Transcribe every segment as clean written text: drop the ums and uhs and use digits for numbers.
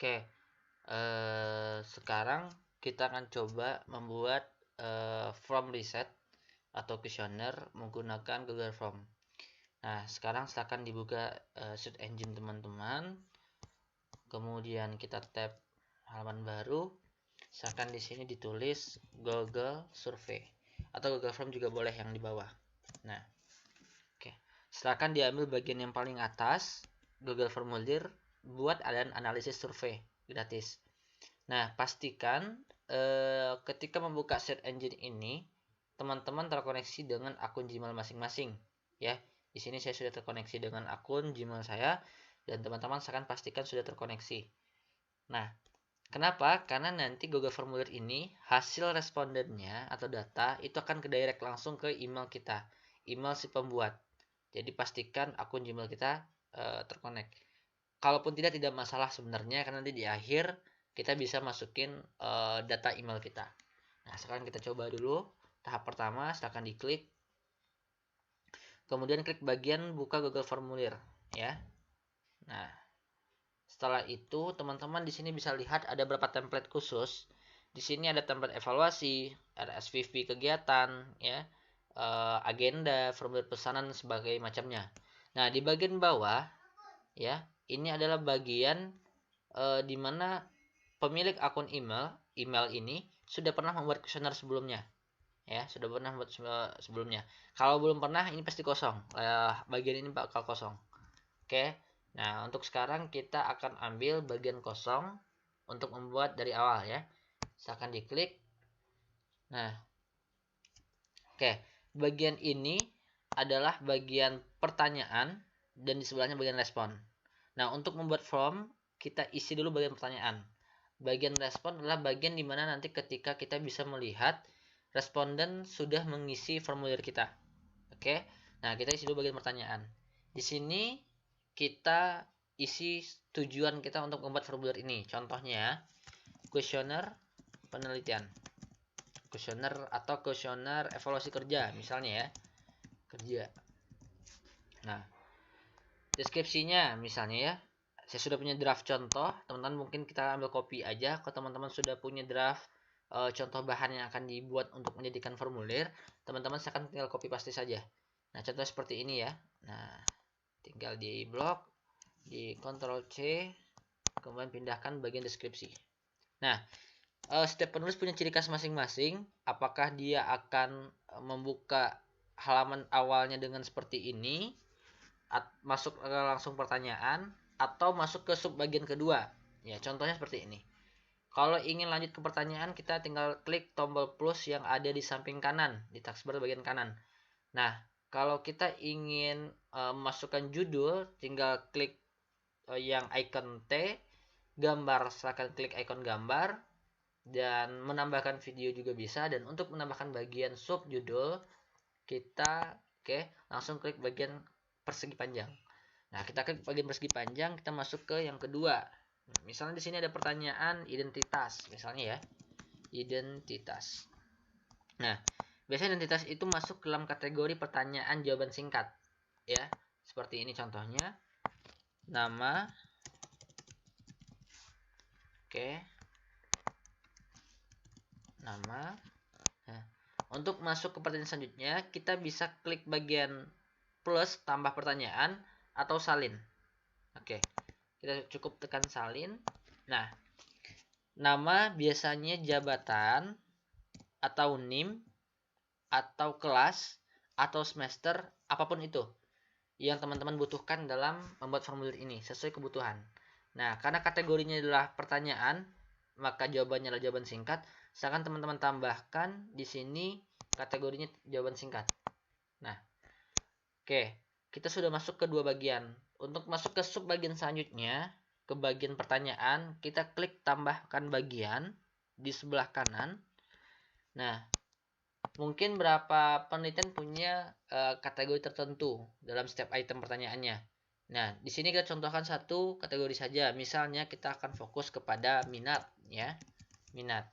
Oke, sekarang kita akan coba membuat form reset atau kuesioner menggunakan Google Form. Nah, sekarang silakan dibuka search engine teman-teman. Kemudian kita tap halaman baru. Silakan di sini ditulis Google Survey atau Google Form juga boleh yang di bawah. Nah, oke. Silakan diambil bagian yang paling atas, Google Formulir, buat analisis survei gratis. Nah, pastikan ketika membuka search engine ini, teman-teman terkoneksi dengan akun Gmail masing-masing. Ya, di sini saya sudah terkoneksi dengan akun Gmail saya, dan teman-teman akan pastikan sudah terkoneksi. Nah, kenapa? Karena nanti Google Formulir ini hasil respondennya atau data itu akan ke direct langsung ke email kita, email si pembuat. Jadi pastikan akun Gmail kita terkonek. Kalaupun tidak masalah sebenarnya, karena nanti di akhir kita bisa masukin data email kita. Nah, sekarang kita coba dulu. Tahap pertama, silakan diklik. Kemudian klik bagian buka Google Formulir, ya. Nah, setelah itu teman-teman di sini bisa lihat ada beberapa template khusus. Di sini ada template evaluasi, ada SVP kegiatan, ya, agenda, formulir pesanan sebagai macamnya. Nah, di bagian bawah, ya, ini adalah bagian di mana pemilik akun email ini sudah pernah membuat kuesioner sebelumnya, ya, sudah pernah membuat sebelumnya. Kalau belum pernah, ini pasti kosong, bagian ini bakal kosong. Oke, nah untuk sekarang kita akan ambil bagian kosong untuk membuat dari awal, ya. Silahkan diklik. Nah, oke, bagian ini adalah bagian pertanyaan dan di sebelahnya bagian respon. Nah, untuk membuat form, kita isi dulu bagian pertanyaan. Bagian respon adalah bagian dimana nanti ketika kita bisa melihat responden sudah mengisi formulir kita. Oke, nah kita isi dulu bagian pertanyaan. Di sini kita isi tujuan kita untuk membuat formulir ini. Contohnya, kuesioner penelitian, kuesioner atau kuesioner evaluasi kerja, misalnya ya, kerja. Nah, deskripsinya misalnya ya, saya sudah punya draft contoh, teman-teman mungkin kita ambil copy aja. Kalau teman-teman sudah punya draft contoh bahan yang akan dibuat untuk menjadikan formulir, teman-teman akan tinggal copy paste saja. Nah, contoh seperti ini ya. Nah, tinggal di blok, di Ctrl C, kemudian pindahkan bagian deskripsi. Nah, setiap penulis punya ciri khas masing-masing. Apakah dia akan membuka halaman awalnya dengan seperti ini, masuk langsung pertanyaan, atau masuk ke sub bagian kedua. Ya, contohnya seperti ini. Kalau ingin lanjut ke pertanyaan, kita tinggal klik tombol plus yang ada di samping kanan, di taskbar bagian kanan. Nah, kalau kita ingin masukkan judul, tinggal klik yang icon T, gambar, silakan klik icon gambar, dan menambahkan video juga bisa. Dan untuk menambahkan bagian sub judul, kita langsung klik bagian persegi panjang. Nah, kita klik bagian persegi panjang, kita masuk ke yang kedua. Misalnya di sini ada pertanyaan identitas, misalnya ya, identitas. Nah, biasanya identitas itu masuk dalam kategori pertanyaan jawaban singkat, ya. Seperti ini contohnya. Nama, nama. Nah, untuk masuk ke pertanyaan selanjutnya, kita bisa klik bagian plus tambah pertanyaan atau salin. Kita cukup tekan salin. Nah, nama biasanya jabatan atau NIM atau kelas atau semester, apapun itu yang teman-teman butuhkan dalam membuat formulir ini sesuai kebutuhan. Nah, karena kategorinya adalah pertanyaan, maka jawabannya adalah jawaban singkat. Silakan teman-teman tambahkan di sini kategorinya jawaban singkat. Nah, kita sudah masuk ke dua bagian. Untuk masuk ke sub bagian selanjutnya, ke bagian pertanyaan, kita klik tambahkan bagian di sebelah kanan. Nah, mungkin berapa penelitian punya kategori tertentu dalam setiap item pertanyaannya. Nah, di sini kita contohkan satu kategori saja. Misalnya kita akan fokus kepada minat, ya, minat.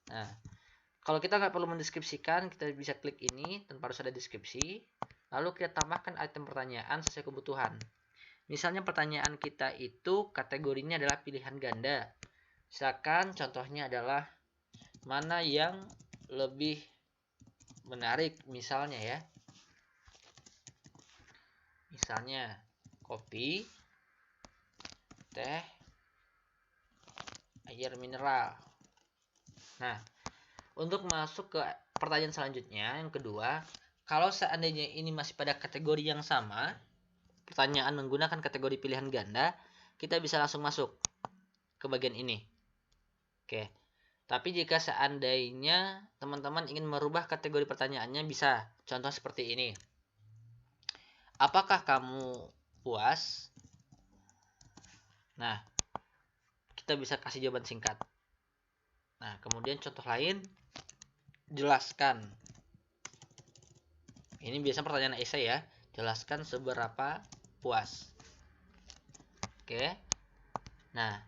Nah, kalau kita nggak perlu mendeskripsikan, kita bisa klik ini tanpa harus ada deskripsi. Lalu kita tambahkan item pertanyaan sesuai kebutuhan. Misalnya pertanyaan kita itu kategorinya adalah pilihan ganda. Misalkan contohnya adalah mana yang lebih menarik misalnya ya. Misalnya kopi, teh, air mineral. Nah, untuk masuk ke pertanyaan selanjutnya yang kedua, kalau seandainya ini masih pada kategori yang sama, pertanyaan menggunakan kategori pilihan ganda, kita bisa langsung masuk ke bagian ini. Oke. Tapi jika seandainya teman-teman ingin merubah kategori pertanyaannya, bisa. Contoh seperti ini. Apakah kamu puas? Nah, kita bisa kasih jawaban singkat. Nah, kemudian contoh lain, jelaskan. Ini biasa pertanyaan esai ya. Jelaskan seberapa puas. Oke. Nah,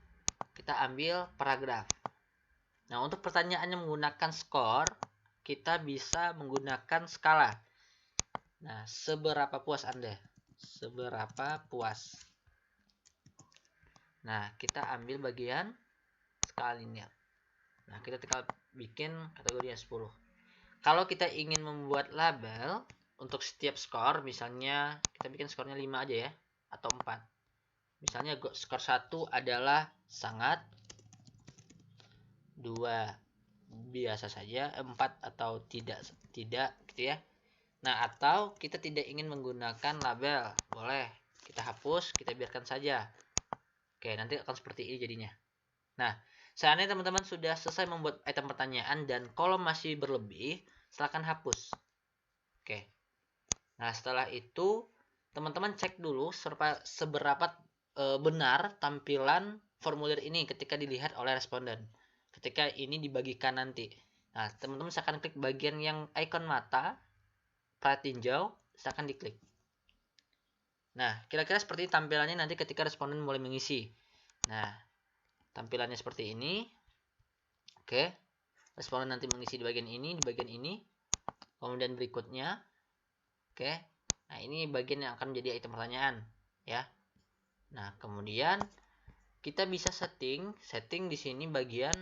kita ambil paragraf. Nah, untuk pertanyaan yang menggunakan skor, kita bisa menggunakan skala. Nah, seberapa puas Anda? Seberapa puas? Nah, kita ambil bagian skala linear. Nah, kita tinggal bikin kategorinya 10. Kalau kita ingin membuat label untuk setiap skor, misalnya kita bikin skornya 5 aja ya, atau 4. Misalnya skor 1 adalah sangat, 2 biasa saja, 4 atau tidak gitu ya. Nah, atau kita tidak ingin menggunakan label, boleh kita hapus, kita biarkan saja. Oke, nanti akan seperti ini jadinya. Nah, seandainya teman-teman sudah selesai membuat item pertanyaan dan kolom masih berlebih, silakan hapus. Oke. Nah, setelah itu teman-teman cek dulu seberapa benar tampilan formulir ini ketika dilihat oleh responden. Ketika ini dibagikan nanti. Nah, teman-teman silakan klik bagian yang ikon mata tinjau, silakan diklik. Nah, kira-kira seperti tampilannya nanti ketika responden mulai mengisi. Nah, tampilannya seperti ini. Oke. Responden nanti mengisi di bagian ini, Kemudian berikutnya. Oke. Nah, ini bagian yang akan menjadi item pertanyaan, ya. Nah, kemudian kita bisa setting di sini bagian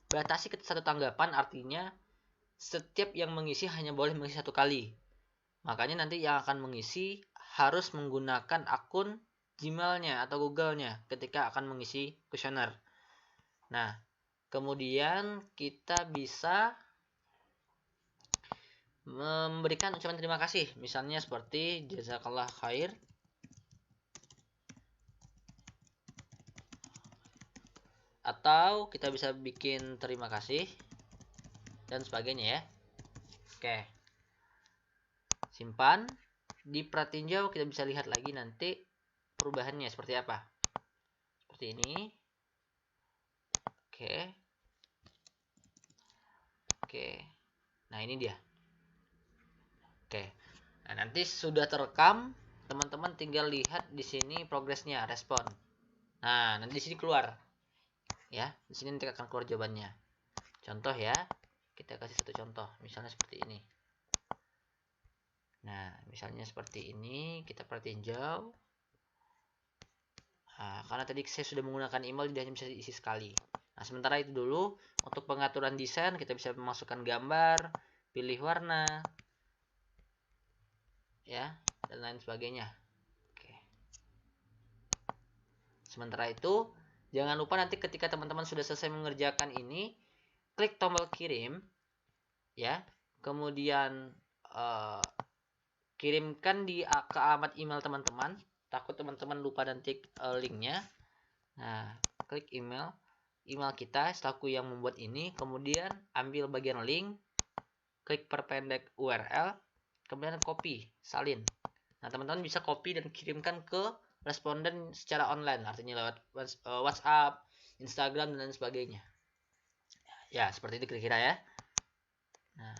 batasi ke satu tanggapan, artinya setiap yang mengisi hanya boleh mengisi satu kali. Makanya nanti yang akan mengisi harus menggunakan akun Gmail-nya atau Google-nya ketika akan mengisi kuesioner. Nah, kemudian kita bisa memberikan ucapan terima kasih. Misalnya seperti jazakallah khair. Atau kita bisa bikin terima kasih dan sebagainya ya. Oke. Simpan. Di pratinjau kita bisa lihat lagi nanti perubahannya seperti apa. Seperti ini. Oke. Nah, ini dia. Oke. Nah, nanti sudah terekam, teman-teman tinggal lihat di sini progresnya, respon. Nah, nanti di sini keluar. Ya, di sini nanti akan keluar jawabannya. Contoh ya. Kita kasih satu contoh, misalnya seperti ini. Nah, misalnya seperti ini, kita pratinjau. Nah, karena tadi saya sudah menggunakan email, jadi hanya bisa diisi sekali. Nah, sementara itu dulu, untuk pengaturan desain, kita bisa memasukkan gambar, pilih warna, ya, dan lain sebagainya. Oke. Sementara itu, jangan lupa nanti ketika teman-teman sudah selesai mengerjakan ini, klik tombol kirim, ya, kemudian kirimkan ke alamat email teman-teman. Takut teman-teman lupa nanti linknya. Nah, klik email kita selaku yang membuat ini, kemudian ambil bagian link, klik perpendek URL, kemudian copy, salin. Nah, teman-teman bisa copy dan kirimkan ke responden secara online, artinya lewat WhatsApp, Instagram, dan lain sebagainya. Ya, seperti itu kira-kira ya. Nah,